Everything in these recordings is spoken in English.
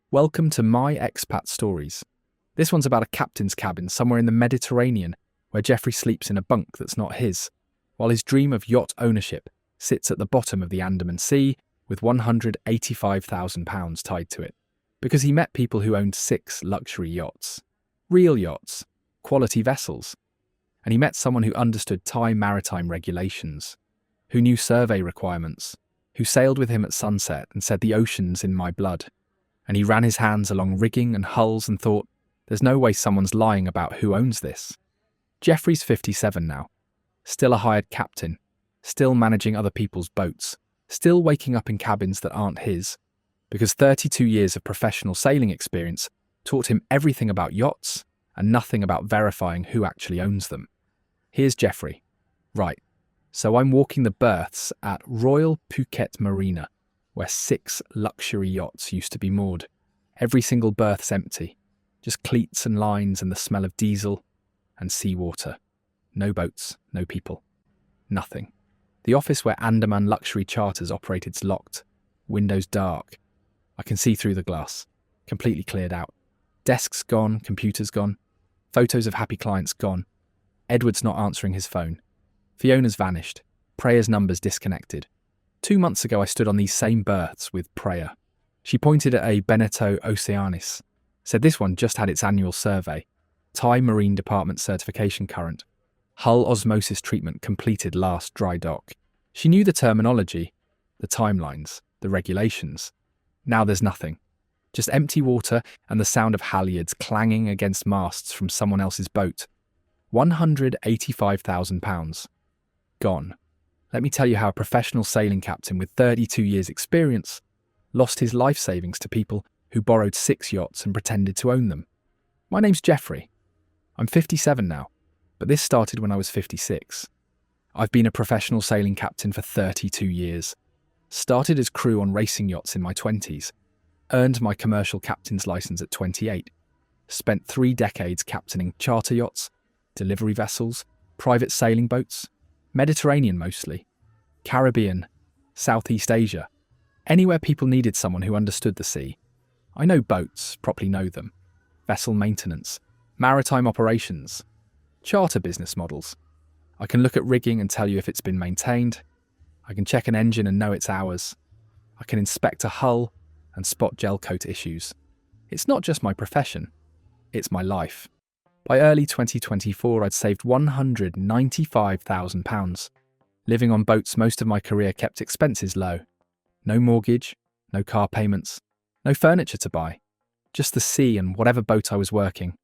Welcome to My Expat Stories. This one's about a captain's cabin somewhere in the Mediterranean where Geoffrey sleeps in a bunk that's not his, while his dream of yacht ownership sits at the bottom of the Andaman Sea with £185,000 tied to it, because he met people who owned 6 luxury yachts. Real yachts, quality vessels. And he met someone who understood Thai maritime regulations, who knew survey requirements, who sailed with him at sunset and said the ocean's in my blood. And he ran his hands along rigging and hulls and thought, there's no way someone's lying about who owns this. Geoffrey's 57 now, still a hired captain, still managing other people's boats, still waking up in cabins that aren't his, because 32 years of professional sailing experience taught him everything about yachts and nothing about verifying who actually owns them. Here's Geoffrey. Right, so I'm walking the berths at Royal Phuket Marina, where 6 luxury yachts used to be moored. Every single berth's empty, just cleats and lines and the smell of diesel and seawater. No boats, no people. Nothing. The office where Andaman Luxury Charters operated's locked. Windows dark. I can see through the glass. Completely cleared out. Desks gone, computers gone. Photos of happy clients gone. Edward's not answering his phone. Fiona's vanished. Preya's number's disconnected. 2 months ago I stood on these same berths with Preya. She pointed at a Beneteau Oceanis. Said this one just had its annual survey. Thai Marine Department certification current. Hull osmosis treatment completed last dry dock. She knew the terminology, the timelines, the regulations. Now there's nothing. Just empty water and the sound of halyards clanging against masts from someone else's boat. £185,000. Gone. Let me tell you how a professional sailing captain with 32 years' experience lost his life savings to people who borrowed 6 yachts and pretended to own them. My name's Geoffrey. I'm 57 now, but this started when I was 56. I've been a professional sailing captain for 32 years. Started as crew on racing yachts in my 20s. Earned my commercial captain's license at 28. Spent 3 decades captaining charter yachts, delivery vessels, private sailing boats, Mediterranean mostly, Caribbean, Southeast Asia, anywhere people needed someone who understood the sea. I know boats, properly know them, vessel maintenance, maritime operations, charter business models. I can look at rigging and tell you if it's been maintained. I can check an engine and know its hours. I can inspect a hull and spot gel coat issues. It's not just my profession, it's my life. By early 2024, I'd saved £195,000. Living on boats most of my career kept expenses low. No mortgage, no car payments, no furniture to buy. Just the sea and whatever boat I was working.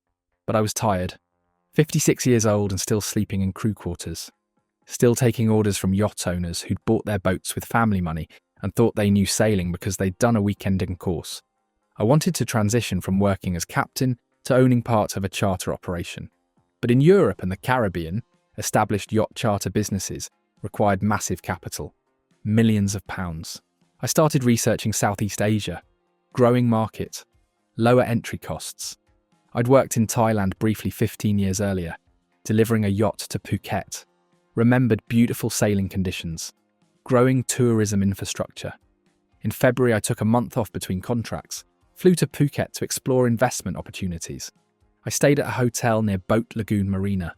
But I was tired. 56 years old and still sleeping in crew quarters. Still taking orders from yacht owners who'd bought their boats with family money and thought they knew sailing because they'd done a weekending course. I wanted to transition from working as captain to owning part of a charter operation. But in Europe and the Caribbean, established yacht charter businesses required massive capital, millions of pounds. I started researching Southeast Asia, growing market, lower entry costs. I'd worked in Thailand briefly 15 years earlier, delivering a yacht to Phuket, remembered beautiful sailing conditions, growing tourism infrastructure. In February, I took a month off between contracts, flew to Phuket to explore investment opportunities. I stayed at a hotel near Boat Lagoon Marina,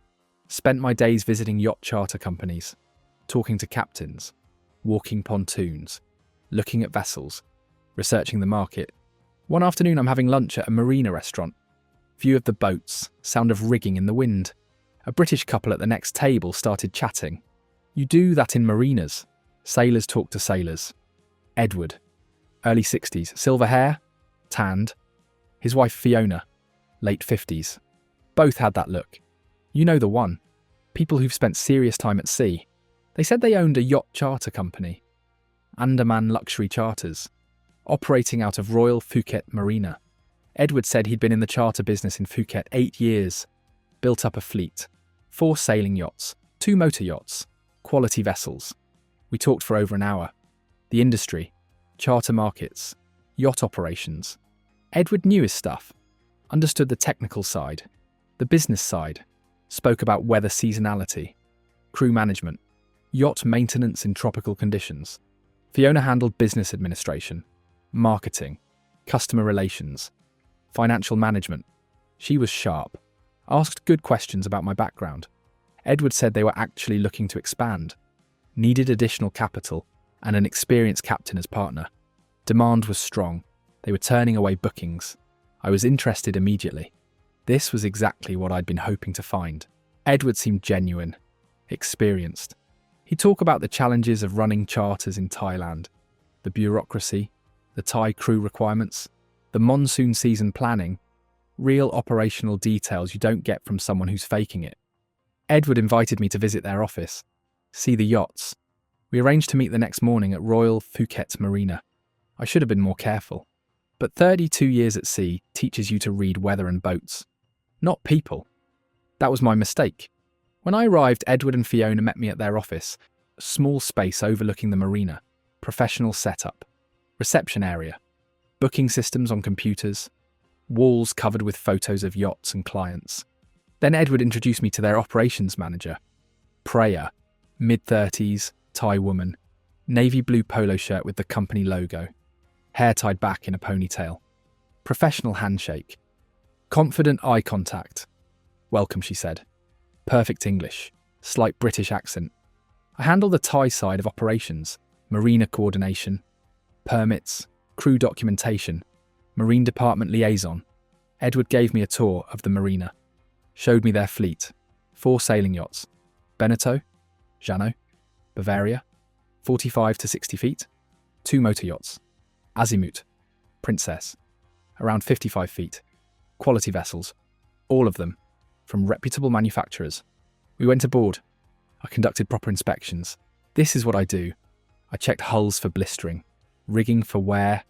spent my days visiting yacht charter companies, talking to captains, walking pontoons, looking at vessels, researching the market. One afternoon, I'm having lunch at a marina restaurant. View of the boats, sound of rigging in the wind. A British couple at the next table started chatting. You do that in marinas. Sailors talk to sailors. Edward, early 60s, silver hair, tanned. His wife Fiona, late 50s. Both had that look. You know the one. People who've spent serious time at sea. They said they owned a yacht charter company. Andaman Luxury Charters, operating out of Royal Phuket Marina. Edward said he'd been in the charter business in Phuket 8 years, built up a fleet, 4 sailing yachts, 2 motor yachts, quality vessels. We talked for over an hour. The industry, charter markets, yacht operations. Edward knew his stuff, understood the technical side, the business side, spoke about weather seasonality, crew management, yacht maintenance in tropical conditions. Fiona handled business administration, marketing, customer relations, financial management. She was sharp. Asked good questions about my background. Edward said they were actually looking to expand, needed additional capital, and an experienced captain as partner. Demand was strong. They were turning away bookings. I was interested immediately. This was exactly what I'd been hoping to find. Edward seemed genuine, experienced. He'd talk about the challenges of running charters in Thailand, the bureaucracy, the Thai crew requirements, the monsoon season planning, real operational details you don't get from someone who's faking it. Edward invited me to visit their office, see the yachts. We arranged to meet the next morning at Royal Phuket Marina. I should have been more careful. But 32 years at sea teaches you to read weather and boats, not people. That was my mistake. When I arrived, Edward and Fiona met me at their office, a small space overlooking the marina, professional setup, reception area, booking systems on computers, walls covered with photos of yachts and clients. Then Edward introduced me to their operations manager, Preya, mid-30s, Thai woman, navy blue polo shirt with the company logo, hair tied back in a ponytail, professional handshake, confident eye contact. Welcome, she said. Perfect English, slight British accent. I handle the Thai side of operations, marina coordination, permits, crew documentation, marine department liaison. Edward gave me a tour of the marina, showed me their fleet, 4 sailing yachts, Beneteau, Jeannot, Bavaria, 45 to 60 feet, 2 motor yachts, Azimut, Princess, around 55 feet, quality vessels, all of them, from reputable manufacturers. We went aboard. I conducted proper inspections. This is what I do. I checked hulls for blistering, rigging for wear,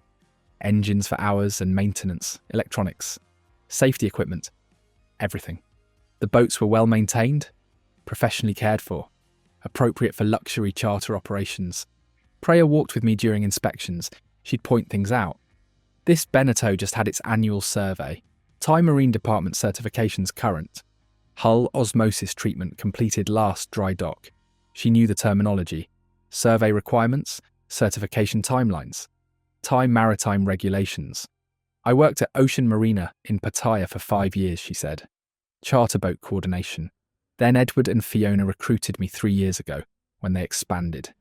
engines for hours and maintenance, electronics, safety equipment, everything. The boats were well maintained, professionally cared for, appropriate for luxury charter operations. Preya walked with me during inspections. She'd point things out. This Beneteau just had its annual survey. Thai Marine Department certifications current. Hull osmosis treatment completed last dry dock. She knew the terminology. Survey requirements, certification timelines. Thai maritime regulations. I worked at Ocean Marina in Pattaya for 5 years, she said. Charter boat coordination. Then Edward and Fiona recruited me 3 years ago, when they expanded.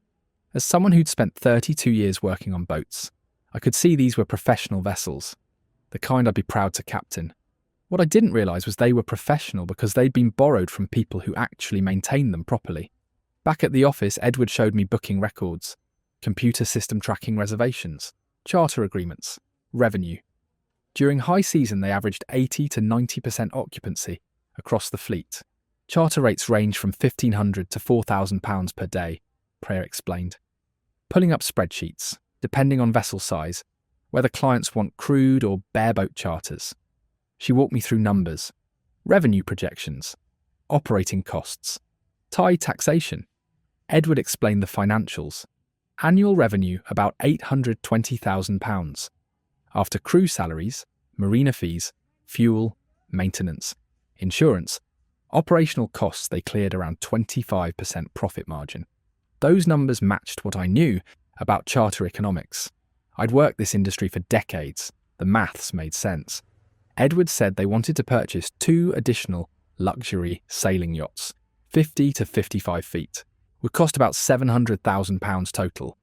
As someone who'd spent 32 years working on boats, I could see these were professional vessels, the kind I'd be proud to captain. What I didn't realise was they were professional because they'd been borrowed from people who actually maintained them properly. Back at the office, Edward showed me booking records, computer system tracking reservations, charter agreements, revenue. During high season, they averaged 80 to 90% occupancy across the fleet. Charter rates range from £1,500 to £4,000 per day, Preya explained. Pulling up spreadsheets, depending on vessel size, whether clients want crewed or bareboat charters. She walked me through numbers, revenue projections, operating costs, Thai taxation. Edward explained the financials. Annual revenue about £820,000. After crew salaries, marina fees, fuel, maintenance, insurance, operational costs, they cleared around 25% profit margin. Those numbers matched what I knew about charter economics. I'd worked this industry for decades. The maths made sense. Edward said they wanted to purchase 2 additional luxury sailing yachts, 50 to 55 feet, would cost about £700,000 total.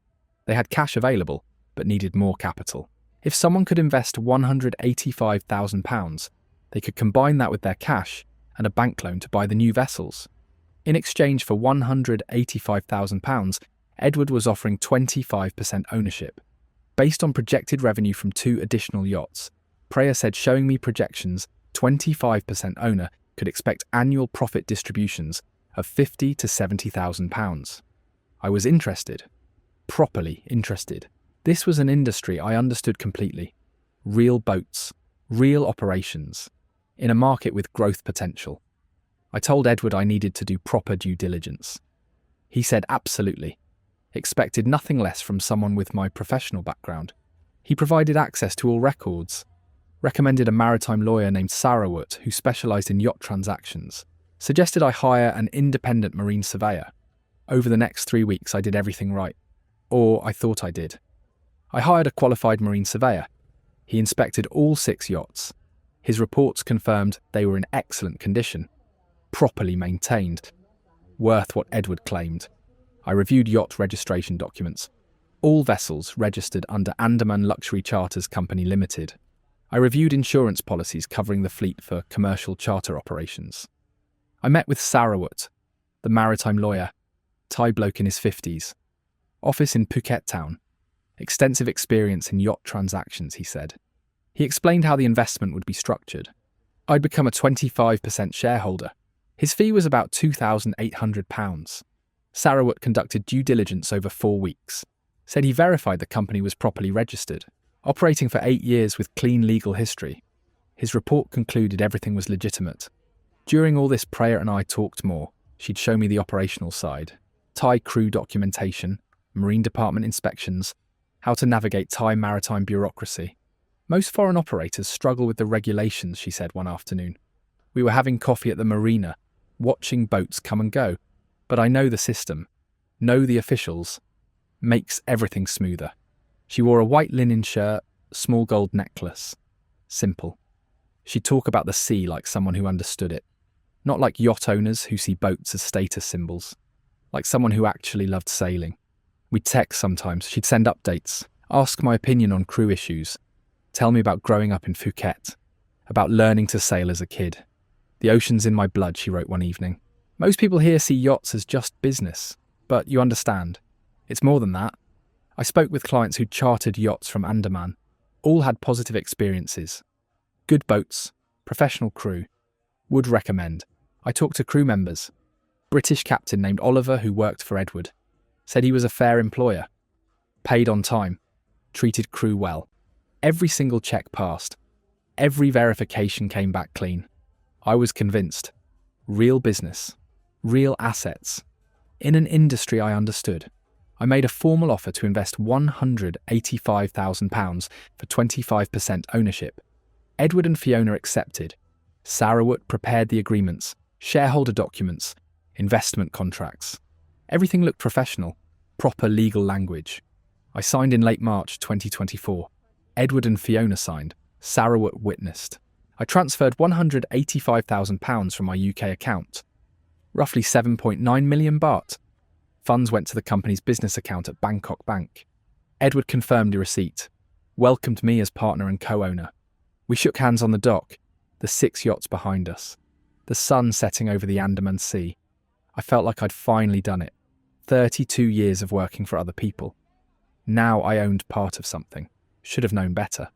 They had cash available, but needed more capital. If someone could invest £185,000, they could combine that with their cash and a bank loan to buy the new vessels. In exchange for £185,000, Edward was offering 25% ownership. Based on projected revenue from 2 additional yachts, Preya said showing me projections, 25% owner could expect annual profit distributions of £50,000 to £70,000. I was interested. Properly interested. This was an industry I understood completely. Real boats, real operations, in a market with growth potential. I told Edward I needed to do proper due diligence. He said absolutely. Expected nothing less from someone with my professional background. He provided access to all records. Recommended a maritime lawyer named Sarawat who specialised in yacht transactions. Suggested I hire an independent marine surveyor. Over the next 3 weeks I did everything right. Or I thought I did. I hired a qualified marine surveyor. He inspected all 6 yachts. His reports confirmed they were in excellent condition, properly maintained, worth what Edward claimed. I reviewed yacht registration documents. All vessels registered under Andaman Luxury Charters Company Limited. I reviewed insurance policies covering the fleet for commercial charter operations. I met with Sarawat, the maritime lawyer, Thai bloke in his 50s. Office in Phuket town. Extensive experience in yacht transactions, he said. He explained how the investment would be structured. I'd become a 25% shareholder. His fee was about £2,800. Sarawat conducted due diligence over 4 weeks. Said he verified the company was properly registered, operating for 8 years with clean legal history. His report concluded everything was legitimate. During all this, Preya and I talked more. She'd show me the operational side, Thai crew documentation, Marine Department inspections, how to navigate Thai maritime bureaucracy. Most foreign operators struggle with the regulations, she said one afternoon. We were having coffee at the marina, watching boats come and go. But I know the system, know the officials, makes everything smoother. She wore a white linen shirt, small gold necklace. Simple. She'd talk about the sea like someone who understood it. Not like yacht owners who see boats as status symbols. Like someone who actually loved sailing. We'd text sometimes, she'd send updates, ask my opinion on crew issues, tell me about growing up in Phuket, about learning to sail as a kid. The ocean's in my blood, she wrote one evening. Most people here see yachts as just business, but you understand, it's more than that. I spoke with clients who chartered yachts from Andaman. All had positive experiences. Good boats, professional crew. Would recommend. I talked to crew members. British captain named Oliver who worked for Edward. Said he was a fair employer. Paid on time. Treated crew well. Every single check passed. Every verification came back clean. I was convinced. Real business. Real assets. In an industry I understood. I made a formal offer to invest £185,000 for 25% ownership. Edward and Fiona accepted. Sarawat prepared the agreements, shareholder documents, investment contracts. Everything looked professional, proper legal language. I signed in late March 2024. Edward and Fiona signed. Sarawat witnessed. I transferred £185,000 from my UK account. Roughly 7.9 million baht. Funds went to the company's business account at Bangkok Bank. Edward confirmed the receipt, welcomed me as partner and co-owner. We shook hands on the dock, the 6 yachts behind us, the sun setting over the Andaman Sea. I felt like I'd finally done it. 32 years of working for other people. Now I owned part of something. Should have known better.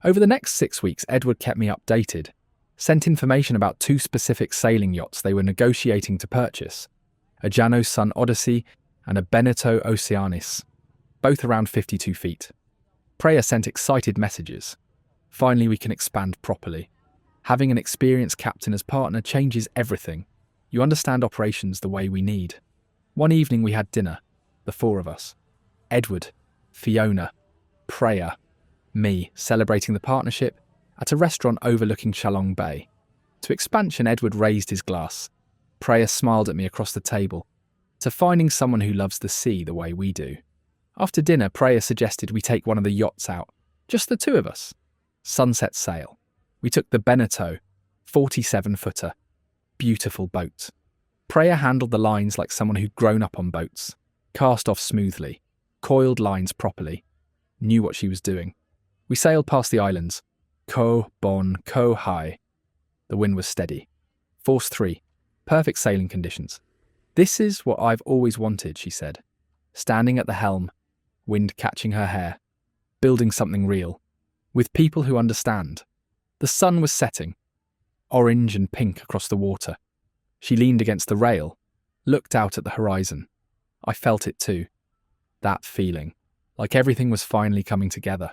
Over the next 6 weeks, Edward kept me updated, sent information about 2 specific sailing yachts they were negotiating to purchase, a Jano Sun Odyssey and a Beneteau Oceanis, both around 52 feet. Preya sent excited messages. Finally, we can expand properly. Having an experienced captain as partner changes everything. You understand operations the way we need. One evening we had dinner, the 4 of us. Edward, Fiona, Preya, me, celebrating the partnership at a restaurant overlooking Chalong Bay. To expansion, Edward raised his glass. Preya smiled at me across the table. To finding someone who loves the sea the way we do. After dinner, Preya suggested we take one of the yachts out. Just the 2 of us. Sunset sail. We took the Beneteau, 47-footer. Beautiful boat. Preya handled the lines like someone who'd grown up on boats. Cast off smoothly. Coiled lines properly. Knew what she was doing. We sailed past the islands. Koh, Bon, Koh Hai. The wind was steady. Force 3. Perfect sailing conditions. This is what I've always wanted, she said. Standing at the helm, wind catching her hair. Building something real. With people who understand. The sun was setting. Orange and pink across the water. She leaned against the rail, looked out at the horizon. I felt it too. That feeling. Like everything was finally coming together.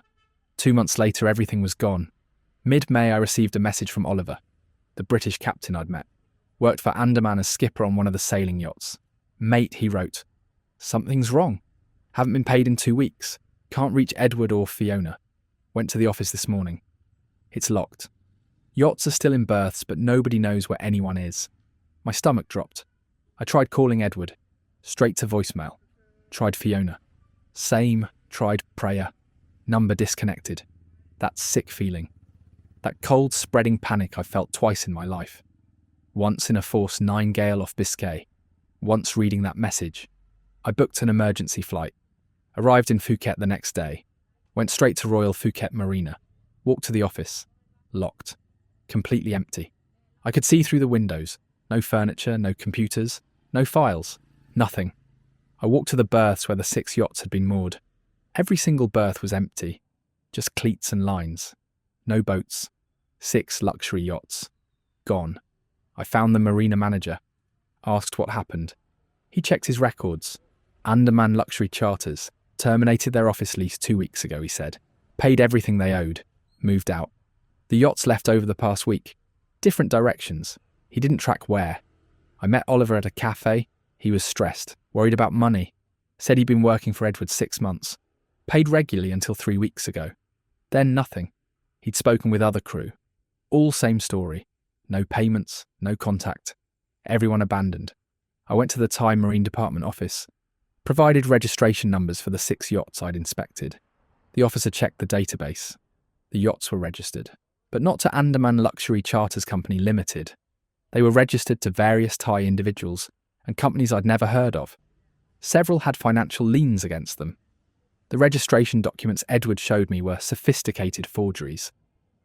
2 months later, everything was gone. Mid-May, I received a message from Oliver, the British captain I'd met. Worked for Andaman as skipper on one of the sailing yachts. Mate, he wrote, something's wrong. Haven't been paid in 2 weeks. Can't reach Edward or Fiona. Went to the office this morning. It's locked. Yachts are still in berths, but nobody knows where anyone is. My stomach dropped. I tried calling Edward. Straight to voicemail. Tried Fiona. Same. Tried Preya. Number disconnected. That sick feeling. That cold, spreading panic I felt twice in my life. Once in a force 9 gale off Biscay. Once reading that message. I booked an emergency flight. Arrived in Phuket the next day. Went straight to Royal Phuket Marina. Walked to the office. Locked. Completely empty. I could see through the windows. No furniture, no computers, no files. Nothing. I walked to the berths where the 6 yachts had been moored. Every single berth was empty. Just cleats and lines. No boats. 6 luxury yachts. Gone. I found the marina manager. Asked what happened. He checked his records. Andaman Luxury Charters terminated their office lease 2 weeks ago, he said. Paid everything they owed. Moved out. The yachts left over the past week. Different directions. He didn't track where. I met Oliver at a cafe. He was stressed, worried about money. Said he'd been working for Edward 6 months. Paid regularly until 3 weeks ago. Then nothing. He'd spoken with other crew. All same story. No payments, no contact. Everyone abandoned. I went to the Thai Marine Department office. Provided registration numbers for the 6 yachts I'd inspected. The officer checked the database. The yachts were registered, but not to Andaman Luxury Charters Company Limited. They were registered to various Thai individuals and companies I'd never heard of. Several had financial liens against them. The registration documents Edward showed me were sophisticated forgeries.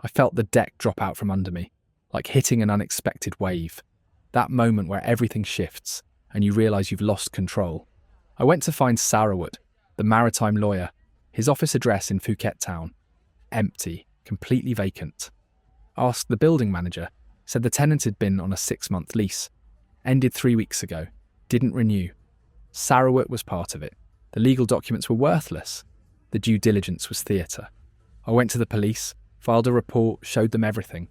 I felt the deck drop out from under me, like hitting an unexpected wave. That moment where everything shifts and you realise you've lost control. I went to find Sarawat, the maritime lawyer, his office address in Phuket town. Empty, completely vacant. Asked the building manager, said the tenant had been on a 6-month lease. Ended 3 weeks ago. Didn't renew. Sarawat was part of it. The legal documents were worthless. The due diligence was theatre. I went to the police, filed a report, showed them everything.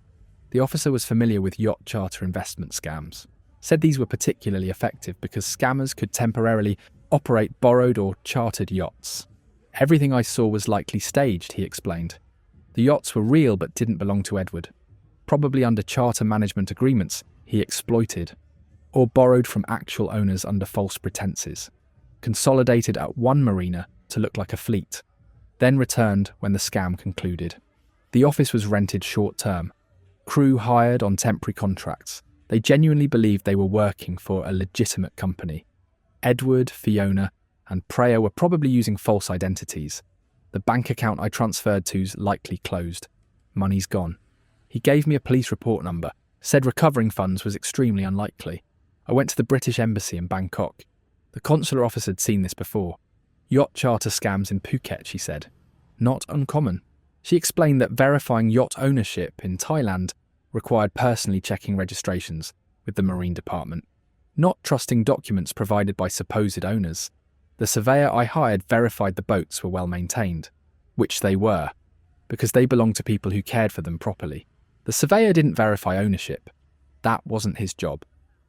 The officer was familiar with yacht charter investment scams. Said these were particularly effective because scammers could temporarily operate borrowed or chartered yachts. Everything I saw was likely staged, he explained. The yachts were real but didn't belong to Edward. Probably under charter management agreements he exploited, or borrowed from actual owners under false pretenses. Consolidated at one marina to look like a fleet, then returned when the scam concluded. The office was rented short-term. Crew hired on temporary contracts. They genuinely believed they were working for a legitimate company. Edward, Fiona, and Preya were probably using false identities. The bank account I transferred to's likely closed. Money's gone. He gave me a police report number, said recovering funds was extremely unlikely. I went to the British Embassy in Bangkok. The consular officer had seen this before. Yacht charter scams in Phuket, she said. Not uncommon. She explained that verifying yacht ownership in Thailand required personally checking registrations with the Marine Department, not trusting documents provided by supposed owners. The surveyor I hired verified the boats were well maintained, which they were, because they belonged to people who cared for them properly. The surveyor didn't verify ownership. That wasn't his job.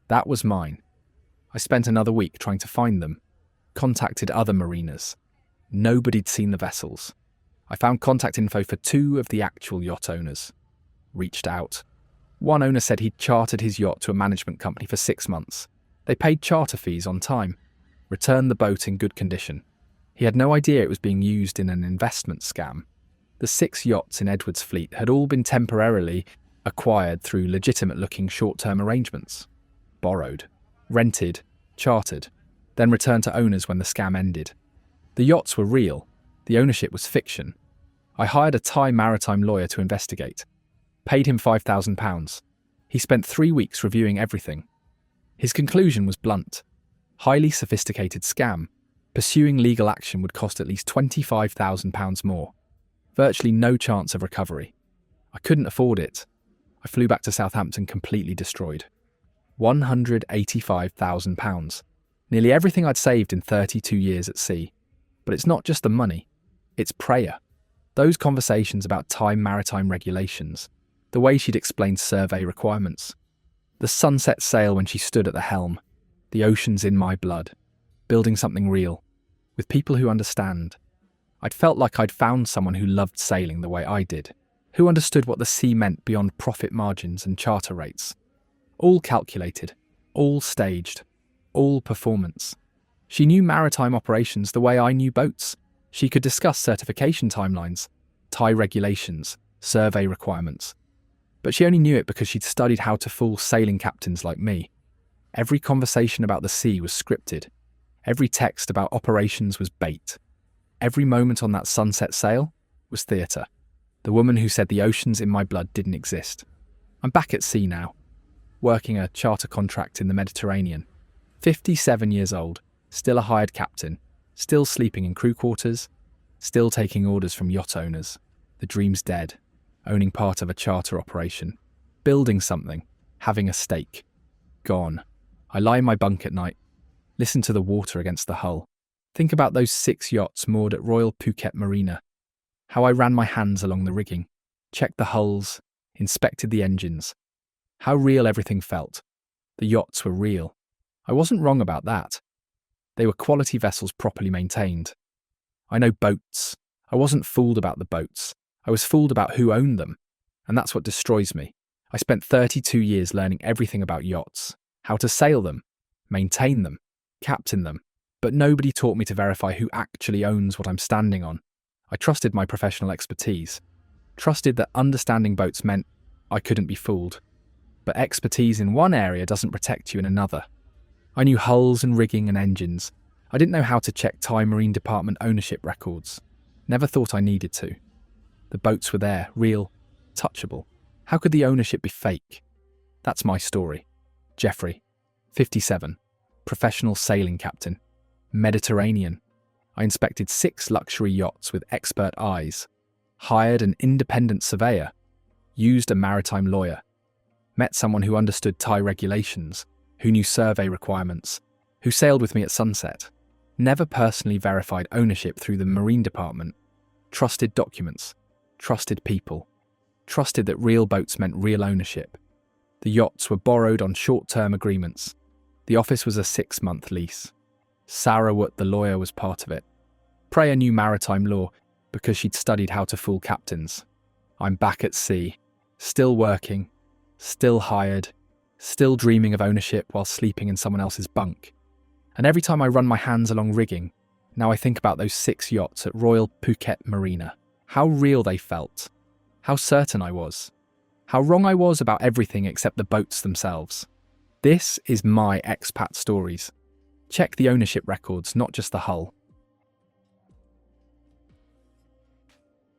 That was mine. I spent another week trying to find them, contacted other marinas. Nobody'd seen the vessels. I found contact info for 2 of the actual yacht owners. Reached out. One owner said he'd chartered his yacht to a management company for 6 months. They paid charter fees on time, returned the boat in good condition. He had no idea it was being used in an investment scam. The 6 yachts in Edward's fleet had all been temporarily acquired through legitimate-looking short-term arrangements. Borrowed, rented, chartered, then returned to owners when the scam ended. The yachts were real. The ownership was fiction. I hired a Thai maritime lawyer to investigate. Paid him £5,000. He spent 3 weeks reviewing everything. His conclusion was blunt. Highly sophisticated scam. Pursuing legal action would cost at least £25,000 more. Virtually no chance of recovery. I couldn't afford it. I flew back to Southampton completely destroyed. £185,000. Nearly everything I'd saved in 32 years at sea. But it's not just the money. It's Preya. Those conversations about Thai maritime regulations. The way she'd explained survey requirements. The sunset sail when she stood at the helm. The ocean's in my blood. Building something real. With people who understand. I'd felt like I'd found someone who loved sailing the way I did. Who understood what the sea meant beyond profit margins and charter rates. All calculated. All staged. All performance. She knew maritime operations the way I knew boats. She could discuss certification timelines. Thai regulations, survey requirements. But she only knew it because she'd studied how to fool sailing captains like me. Every conversation about the sea was scripted. Every text about operations was bait. Every moment on that sunset sail was theatre. The woman who said the oceans in my blood didn't exist. I'm back at sea now, working a charter contract in the Mediterranean. 57 years old, still a hired captain, still sleeping in crew quarters, still taking orders from yacht owners. The dream's dead, owning part of a charter operation, building something, having a stake. Gone. I lie in my bunk at night, listen to the water against the hull. Think about those 6 yachts moored at Royal Phuket Marina. How I ran my hands along the rigging, checked the hulls, inspected the engines. How real everything felt. The yachts were real. I wasn't wrong about that. They were quality vessels properly maintained. I know boats. I wasn't fooled about the boats. I was fooled about who owned them. And that's what destroys me. I spent 32 years learning everything about yachts, how to sail them, maintain them, captain them. But nobody taught me to verify who actually owns what I'm standing on. I trusted my professional expertise. Trusted that understanding boats meant I couldn't be fooled. But expertise in one area doesn't protect you in another. I knew hulls and rigging and engines. I didn't know how to check Thai Marine Department ownership records. Never thought I needed to. The boats were there, real, touchable. How could the ownership be fake? That's my story. Geoffrey, 57, professional sailing captain, Mediterranean. I inspected 6 luxury yachts with expert eyes, hired an independent surveyor, used a maritime lawyer, met someone who understood Thai regulations, who knew survey requirements, who sailed with me at sunset, never personally verified ownership through the Marine Department, trusted documents, trusted people, trusted that real boats meant real ownership. The yachts were borrowed on short-term agreements. The office was a 6-month lease. Sarawat, the lawyer, was part of it. Preya knew maritime law because she'd studied how to fool captains. I'm back at sea, still working, still hired, still dreaming of ownership while sleeping in someone else's bunk. And every time I run my hands along rigging, now I think about those 6 yachts at Royal Phuket Marina. How real they felt. How certain I was. How wrong I was about everything except the boats themselves. This is my expat stories. Check the ownership records, not just the hull.